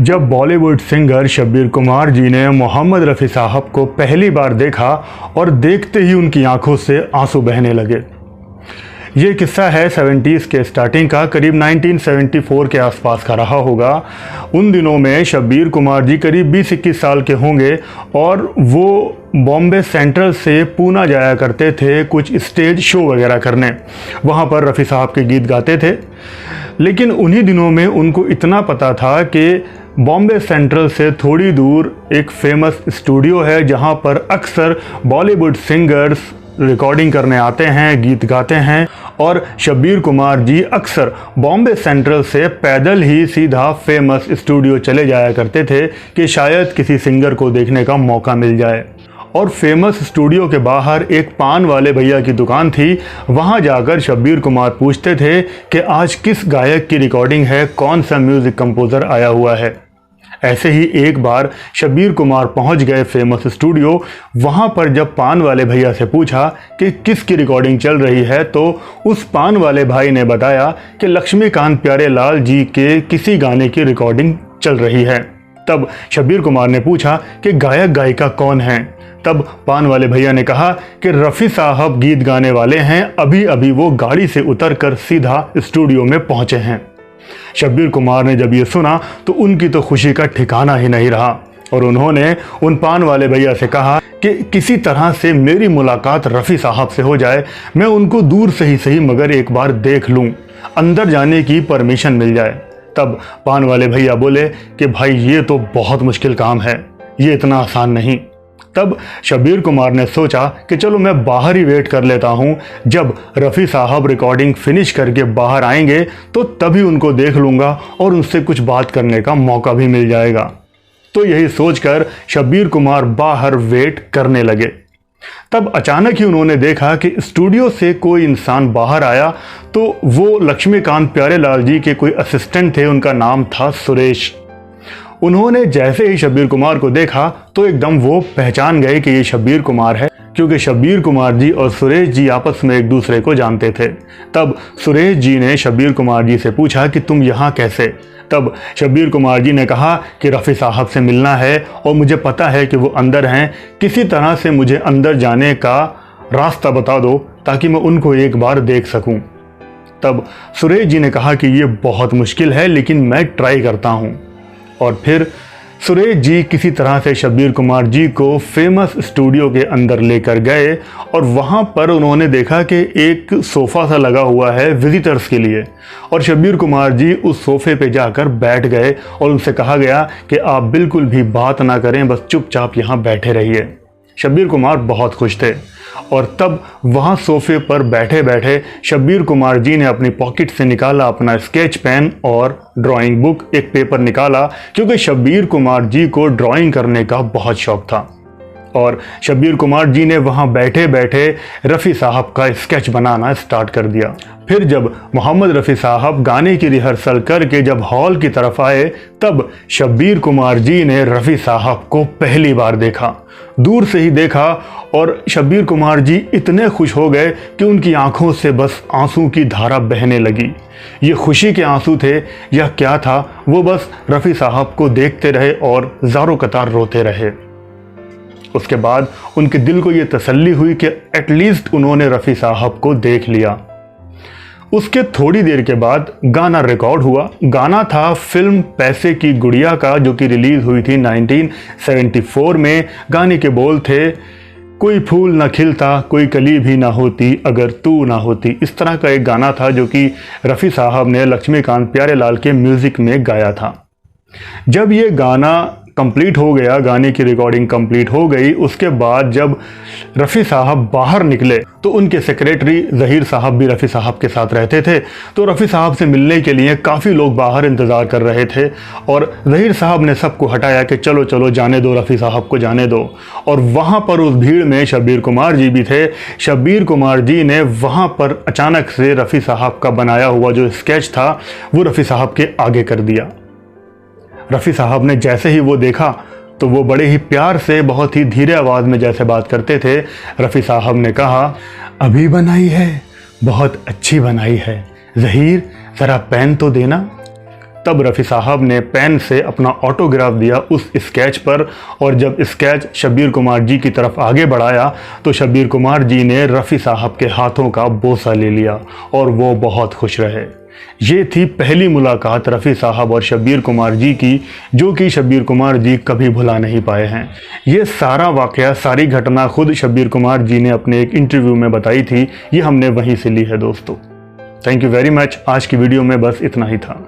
जब बॉलीवुड सिंगर शब्बीर कुमार जी ने मोहम्मद रफ़ी साहब को पहली बार देखा और देखते ही उनकी आंखों से आंसू बहने लगे। ये किस्सा है 70s के स्टार्टिंग का, करीब 1974 के आसपास का रहा होगा। उन दिनों में शब्बीर कुमार जी करीब 20-21 साल के होंगे और वो बॉम्बे सेंट्रल से पूना जाया करते थे कुछ स्टेज शो वगैरह करने। वहाँ पर रफ़ी साहब के गीत गाते थे, लेकिन उन्हीं दिनों में उनको इतना पता था कि बॉम्बे सेंट्रल से थोड़ी दूर एक फेमस स्टूडियो है जहाँ पर अक्सर बॉलीवुड सिंगर्स रिकॉर्डिंग करने आते हैं, गीत गाते हैं। और शब्बीर कुमार जी अक्सर बॉम्बे सेंट्रल से पैदल ही सीधा फेमस स्टूडियो चले जाया करते थे कि शायद किसी सिंगर को देखने का मौका मिल जाए। और फेमस स्टूडियो के बाहर एक पान वाले भैया की दुकान थी। वहां जाकर शब्बीर कुमार पूछते थे कि आज किस गायक की रिकॉर्डिंग है, कौन सा म्यूज़िक कंपोज़र आया हुआ है। ऐसे ही एक बार शब्बीर कुमार पहुंच गए फेमस स्टूडियो। वहां पर जब पान वाले भैया से पूछा कि किसकी रिकॉर्डिंग चल रही है, तो उस पान वाले भाई ने बताया कि लक्ष्मीकांत प्यारेलाल जी के किसी गाने की रिकॉर्डिंग चल रही है। तब शब्बीर कुमार ने पूछा कि गायक गायिका कौन हैं। तब पान वाले भैया ने कहा कि रफ़ी साहब गीत गाने वाले हैं, अभी अभी वो गाड़ी से उतरकर सीधा स्टूडियो में पहुंचे हैं। शब्बीर कुमार ने जब ये सुना तो उनकी तो खुशी का ठिकाना ही नहीं रहा और उन्होंने उन पान वाले भैया से कहा कि किसी तरह से मेरी मुलाकात रफ़ी साहब से हो जाए, मैं उनको दूर से ही सही मगर एक बार देख लूं, अंदर जाने की परमिशन मिल जाए। तब पान वाले भैया बोले कि भाई ये तो बहुत मुश्किल काम है, ये इतना आसान नहीं। तब शब्बीर कुमार ने सोचा कि चलो मैं बाहर ही वेट कर लेता हूँ, जब रफ़ी साहब रिकॉर्डिंग फिनिश करके बाहर आएंगे तो तभी उनको देख लूँगा और उनसे कुछ बात करने का मौका भी मिल जाएगा। तो यही सोचकर शब्बीर कुमार बाहर वेट करने लगे। तब अचानक ही उन्होंने देखा कि स्टूडियो से कोई इंसान बाहर आया। तो वो लक्ष्मीकांत प्यारेलाल जी के कोई असिस्टेंट थे, उनका नाम था सुरेश। उन्होंने जैसे ही शब्बीर कुमार को देखा तो एकदम वो पहचान गए कि ये शब्बीर कुमार है, क्योंकि शब्बीर कुमार जी और सुरेश जी आपस में एक दूसरे को जानते थे। तब सुरेश जी ने शब्बीर कुमार जी से पूछा कि तुम यहाँ कैसे। तब शब्बीर कुमार जी ने कहा कि रफ़ी साहब से मिलना है और मुझे पता है कि वो अंदर हैं, किसी तरह से मुझे अंदर जाने का रास्ता बता दो ताकि मैं उनको एक बार देख सकूं। तब सुरेश जी ने कहा कि ये बहुत मुश्किल है, लेकिन मैं ट्राई करता हूँ। और फिर सुरेश जी किसी तरह से शब्बीर कुमार जी को फेमस स्टूडियो के अंदर लेकर गए और वहाँ पर उन्होंने देखा कि एक सोफ़ा सा लगा हुआ है विजिटर्स के लिए, और शब्बीर कुमार जी उस सोफ़े पे जाकर बैठ गए और उनसे कहा गया कि आप बिल्कुल भी बात ना करें, बस चुपचाप यहाँ बैठे रहिए। शब्बीर कुमार बहुत खुश थे और तब वहाँ सोफ़े पर बैठे बैठे शब्बीर कुमार जी ने अपनी पॉकेट से निकाला अपना स्केच पेन और ड्राइंग बुक, एक पेपर निकाला, क्योंकि शब्बीर कुमार जी को ड्राइंग करने का बहुत शौक था। और शब्बीर कुमार जी ने वहाँ बैठे बैठे रफ़ी साहब का स्केच बनाना स्टार्ट कर दिया। फिर जब मोहम्मद रफ़ी साहब गाने की रिहर्सल करके जब हॉल की तरफ आए, तब शब्बीर कुमार जी ने रफ़ी साहब को पहली बार देखा, दूर से ही देखा। और शब्बीर कुमार जी इतने खुश हो गए कि उनकी आंखों से बस आंसू की धारा बहने लगी। ये खुशी के आंसू थे या क्या था, वो बस रफ़ी साहब को देखते रहे और ज़ारों कतार रोते रहे। उसके बाद उनके दिल को ये तसल्ली हुई कि एटलीस्ट उन्होंने रफ़ी साहब को देख लिया। उसके थोड़ी देर के बाद गाना रिकॉर्ड हुआ। गाना था फिल्म पैसे की गुड़िया का, जो कि रिलीज़ हुई थी 1974 में। गाने के बोल थे, कोई फूल ना खिलता, कोई कली भी ना होती, अगर तू ना होती। इस तरह का एक गाना था जो कि रफ़ी साहब ने लक्ष्मीकांत प्यारेलाल के म्यूज़िक में गाया था। जब ये गाना कंप्लीट हो गया, गाने की रिकॉर्डिंग कंप्लीट हो गई, उसके बाद जब रफ़ी साहब बाहर निकले तो उनके सेक्रेटरी ज़हीर साहब भी रफ़ी साहब के साथ रहते थे। तो रफ़ी साहब से मिलने के लिए काफ़ी लोग बाहर इंतज़ार कर रहे थे और ज़हीर साहब ने सबको हटाया कि चलो चलो जाने दो, रफ़ी साहब को जाने दो। और वहाँ पर उस भीड़ में शब्बीर कुमार जी भी थे। शब्बीर कुमार जी ने वहाँ पर अचानक से रफ़ी साहब का बनाया हुआ जो स्केच था वो रफ़ी साहब के आगे कर दिया। रफ़ी साहब ने जैसे ही वो देखा तो वो बड़े ही प्यार से, बहुत ही धीरे आवाज़ में जैसे बात करते थे, रफ़ी साहब ने कहा, अभी बनाई है, बहुत अच्छी बनाई है, ज़हीर ज़रा पेन तो देना। तब रफ़ी साहब ने पेन से अपना ऑटोग्राफ दिया उस स्केच पर, और जब स्केच शब्बीर कुमार जी की तरफ आगे बढ़ाया तो शब्बीर कुमार जी ने रफ़ी साहब के हाथों का बोसा ले लिया और वो बहुत खुश रहे। ये थी पहली मुलाकात रफ़ी साहब और शब्बीर कुमार जी की, जो कि शब्बीर कुमार जी कभी भुला नहीं पाए हैं। ये सारा वाक़या, सारी घटना खुद शब्बीर कुमार जी ने अपने एक इंटरव्यू में बताई थी। ये हमने वहीं से ली है दोस्तों। Thank you very much. आज की वीडियो में बस इतना ही था।